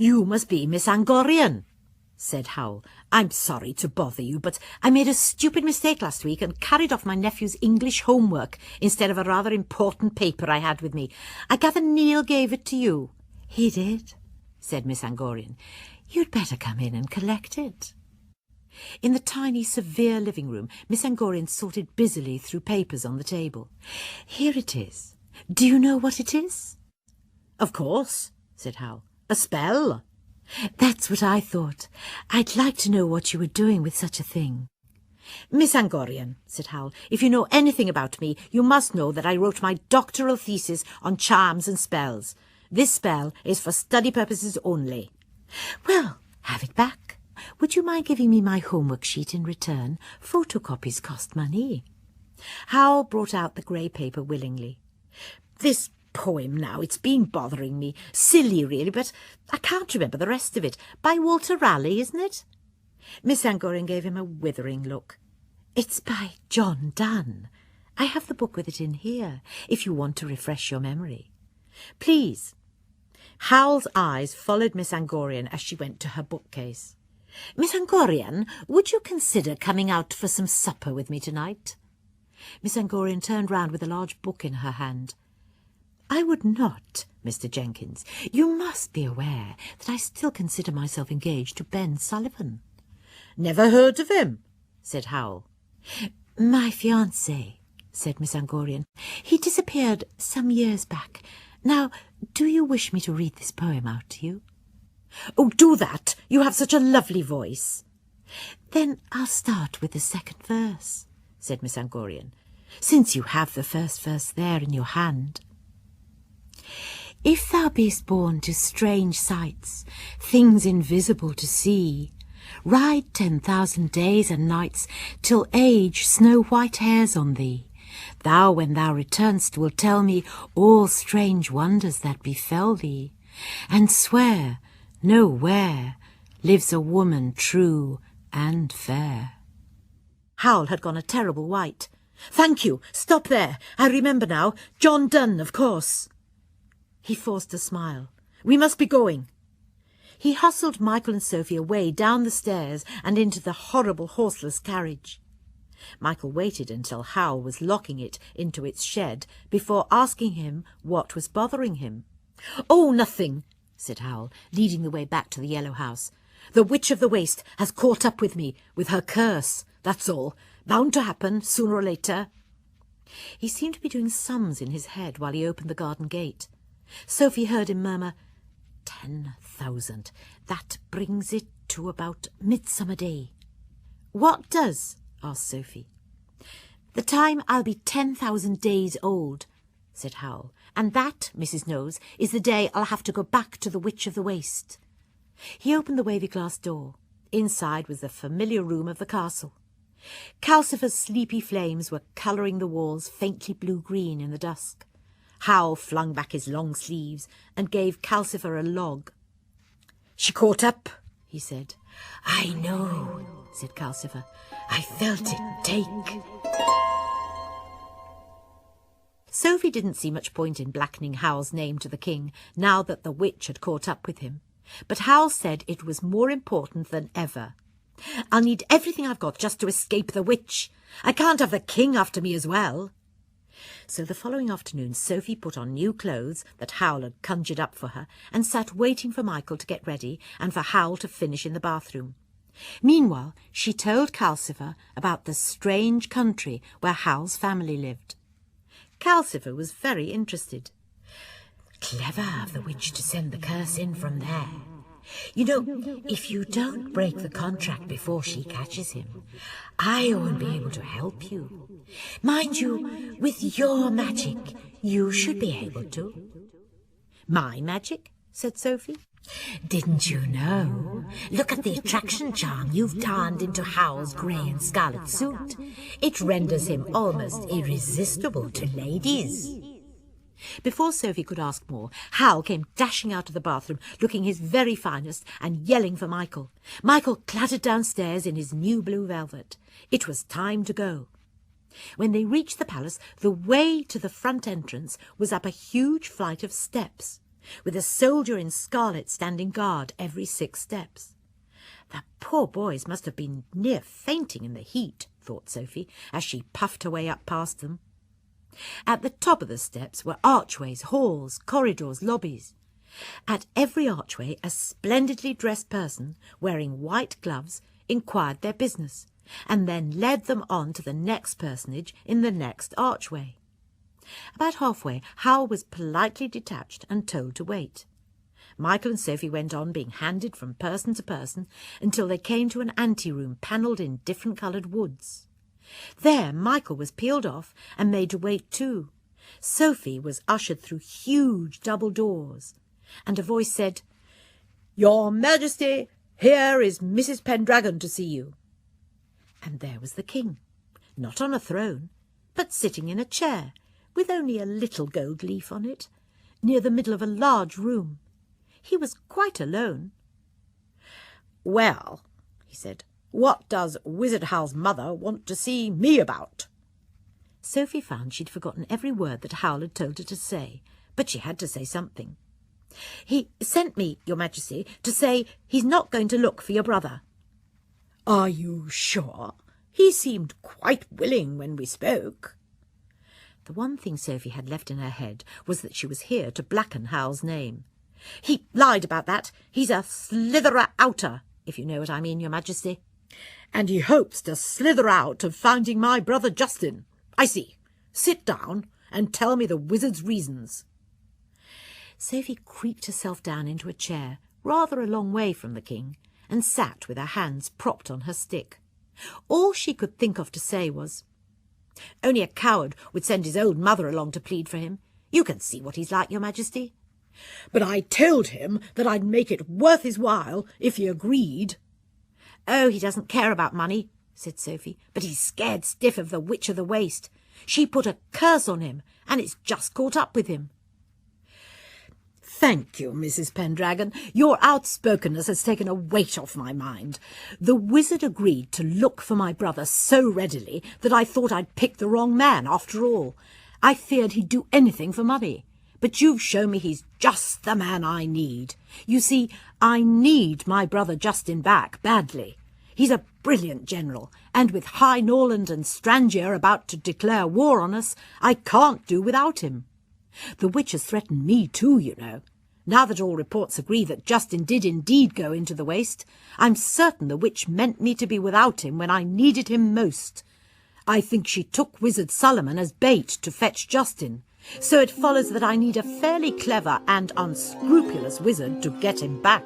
You must be Miss Angorian, said Howl. I'm sorry to bother you, but I made a stupid mistake last week and carried off my nephew's English homework instead of a rather important paper I had with me. I gather Neil gave it to you. He did, said Miss Angorian. You'd better come in and collect it. In the tiny, severe living room, Miss Angorian sorted busily through papers on the table. Here it is. Do you know what it is? Of course, said Howl. A spell. That's what I thought. I'd like to know what you were doing with such a thing. Miss Angorian, said Howl, if you know anything about me, you must know that I wrote my doctoral thesis on charms and spells. This spell is for study purposes only. Well, have it back. Would you mind giving me my homework sheet in return? Photocopies cost money. Howl brought out the grey paper willingly. This poem now, it's been bothering me. Silly, really, but I can't remember the rest of it. By Walter Raleigh, isn't it? Miss Angorian gave him a withering look. It's by John Donne. I have the book with it in here, if you want to refresh your memory. Please. Howl's eyes followed Miss Angorian as she went to her bookcase. Miss Angorian, would you consider coming out for some supper with me tonight? Miss Angorian turned round with a large book in her hand. I would not, Mr. Jenkins. You must be aware that I still consider myself engaged to Ben Sullivan. Never heard of him, said Howl. My fiancé, said Miss Angorian. He disappeared some years back. Now, do you wish me to read this poem out to you? Oh, do that. You have such a lovely voice. Then I'll start with the second verse, said Miss Angorian, since you have the first verse there in your hand. If thou be'st born to strange sights, things invisible to see, ride 10,000 days and nights till age snow-white hairs on thee. Thou, when thou return'st, wilt tell me all strange wonders that befell thee, and swear nowhere lives a woman true and fair. Howl had gone a terrible white. Thank you. Stop there. I remember now. John Donne, of course. He forced a smile. We must be going. He hustled Michael and Sophie away down the stairs and into the horrible horseless carriage. Michael waited until Howl was locking it into its shed before asking him what was bothering him. Oh, nothing, said Howl, leading the way back to the yellow house. The Witch of the Waste has caught up with me, with her curse, that's all. Bound to happen, sooner or later. He seemed to be doing sums in his head while he opened the garden gate. Sophie heard him murmur, 10,000. That brings it to about Midsummer Day. What does? Asked Sophie. The time I'll be 10,000 days old, said Howl, and that, Mrs. Knows, is the day I'll have to go back to the Witch of the Waste. He opened the wavy glass door. Inside was the familiar room of the castle. Calcifer's sleepy flames were colouring the walls faintly blue-green in the dusk. Howl flung back his long sleeves and gave Calcifer a log. She caught up, he said. I know, said Calcifer. I felt it take. Sophie didn't see much point in blackening Howl's name to the king, now that the witch had caught up with him. But Howl said it was more important than ever. I'll need everything I've got just to escape the witch. I can't have the king after me as well. So the following afternoon Sophie put on new clothes that Howl had conjured up for her and sat waiting for Michael to get ready and for Howl to finish in the bathroom. Meanwhile, she told Calcifer about the strange country where Howl's family lived. Calcifer was very interested. Clever of the witch to send the curse in from there. You know, if you don't break the contract before she catches him, I won't be able to help you. Mind you, with your magic, you should be able to. My magic? Said Sophie. Didn't you know? Look at the attraction charm you've turned into Howl's grey and scarlet suit. It renders him almost irresistible to ladies. Before Sophie could ask more, Howl came dashing out of the bathroom, looking his very finest and yelling for Michael. Michael clattered downstairs in his new blue velvet. It was time to go. When they reached the palace, the way to the front entrance was up a huge flight of steps. with a soldier in scarlet standing guard every 6 steps. The poor boys must have been near fainting in the heat, thought Sophie, as she puffed her way up past them. At the top of the steps were archways, halls, corridors, lobbies. At every archway a splendidly dressed person, wearing white gloves, inquired their business, and then led them on to the next personage in the next archway. About halfway, Howl was politely detached and told to wait. Michael and Sophie went on being handed from person to person until they came to an anteroom panelled in different-coloured woods. There Michael was peeled off and made to wait too. Sophie was ushered through huge double doors, and a voice said, "Your Majesty, here is Mrs. Pendragon to see you." And there was the king, not on a throne, but sitting in a chair, with only a little gold leaf on it, near the middle of a large room. He was quite alone. "Well," he said, "what does Wizard Howl's mother want to see me about?" Sophie found she'd forgotten every word that Howl had told her to say, but she had to say something. "He sent me, Your Majesty, to say he's not going to look for your brother." "Are you sure? He seemed quite willing when we spoke." The one thing Sophie had left in her head was that she was here to blacken Howl's name. "He lied about that. He's a slitherer-outer, if you know what I mean, Your Majesty." "And he hopes to slither out of finding my brother Justin. I see. Sit down and tell me the wizard's reasons." Sophie creaked herself down into a chair, rather a long way from the king, and sat with her hands propped on her stick. All she could think of to say was, "Only a coward would send his old mother along to plead for him. You can see what he's like, Your Majesty." "But I told him that I'd make it worth his while if he agreed." "Oh, he doesn't care about money," said Sophie, "but he's scared stiff of the Witch of the Waste. She put a curse on him, and it's just caught up with him." "Thank you, Mrs. Pendragon. Your outspokenness has taken a weight off my mind. The wizard agreed to look for my brother so readily that I thought I'd picked the wrong man after all. I feared he'd do anything for money. But you've shown me he's just the man I need. You see, I need my brother Justin back badly. He's a brilliant general, and with High Norland and Strangier about to declare war on us, I can't do without him. The witch has threatened me too, you know. Now that all reports agree that Justin did indeed go into the waste, I'm certain the witch meant me to be without him when I needed him most. I think she took Wizard Solomon as bait to fetch Justin, so it follows that I need a fairly clever and unscrupulous wizard to get him back."